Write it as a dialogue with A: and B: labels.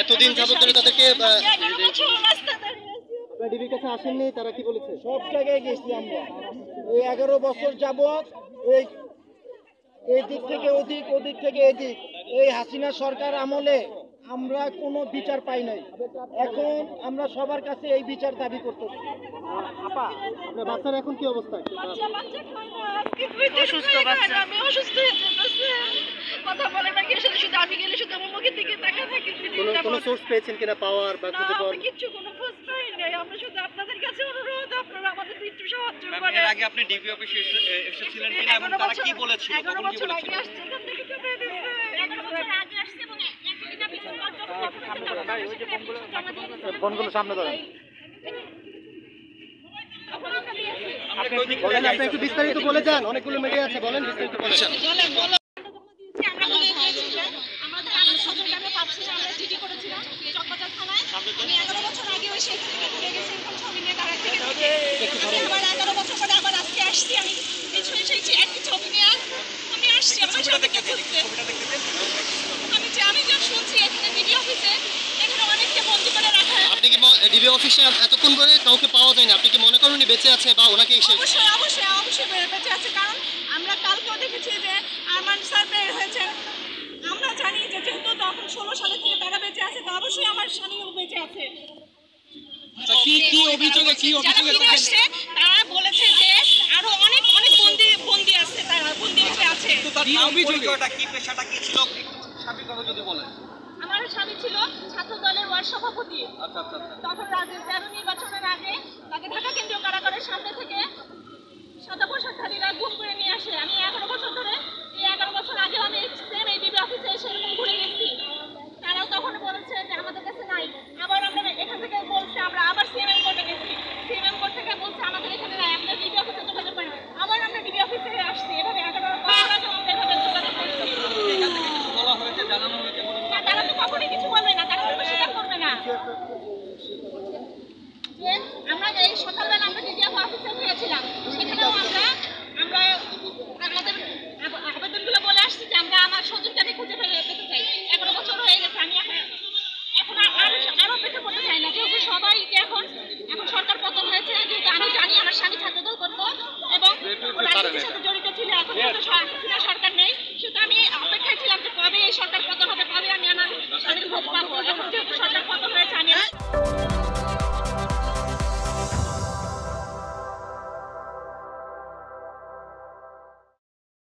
A: এতদিন যাবত ধরে তাদেরকে ডিবির কাছে আসেননি, তারা কি বলেছে?
B: সব জায়গায় গেছি আমরা, এই 11 বছর যাবত এই দিক থেকে ওদিক, ওদিক থেকে এদিক, এই হাসিনা সরকার আমলে আমরা কোনো বিচার পাই নাই। এখন আমরা সবার কাছে এই বিচার দাবি করতেছি।
A: আপা, আপনার বাচ্চার এখন কি অবস্থা?
C: অসুস্থ বাচ্চা, আমি অসুস্থ হয়ে যেতেছে, কথা বলে না, গিয়ে শুধু আমি গেলে শুধু আমার মুখের দিকে তাকা থাকি।
A: কোনো সোর্স পেয়েছেন কিনা পাওয়ার বা খুঁজে পাওয়ার?
C: কিছু কোনো খোঁজ পাই নাই। আমরা শুধু আপনাদের কাছে অনুরোধ, আপনারা আমাদের একটু সাহায্য করেন।
D: এর আগে আপনি ডিবি অফিসে এসেছিলেন কিনা এবং তারা কি বলেছিল?
C: 11 বছর আগে আসছে, এখান থেকে চলে দিয়েছে।
E: 11 বছর আগে আসছে এবং একটা বিচার
A: ফোনগুলো সামনে ধরেন। আপনি একটু বিস্তারিত বলে যান, অনেকগুলো মিডিয়া আছে, বলেন বিস্তারিত বলে যান। আপনি কি ডিবি অফিসে এতক্ষণ ধরে কাউকে পাওয়া যায় না, আপনি কি মনে করেন বেঁচে আছে বা ওনাকে?
C: অবশ্যই বেঁচে আছে, কারণ আমরা কালকেও দেখেছি যে আরমান স্যার বের হয়েছেন। আমরা জানি যে যেহেতু তখন 16 সালের থেকে তারা বেঁচে আছে, তো অবশ্যই আমার স্বামীও বেঁচে আছে।
D: কি অভিযোগে
C: আসছে, তারা বলেছে যে আরো অনেক বন্দি আছে, তারা বন্দি রেখে আছে।
D: কি অভিযোগটা কি, পেশাটা কি ছিল স্বাভাবিকভাবে যদি বলেন?
C: আমার স্বামী ছিল ছাত্র দলের ওয়ার্ড সভাপতি।
D: আচ্ছা আচ্ছা।
C: তখন রাজ্যের 13 নির্বাচনের আগে তাকে ঢাকা কেন্দ্রীয় কারাগারের সামনে থেকে সাদা পোশাকধারীরা গুম করে নিয়ে আসে। আমি 11 বছর ধরে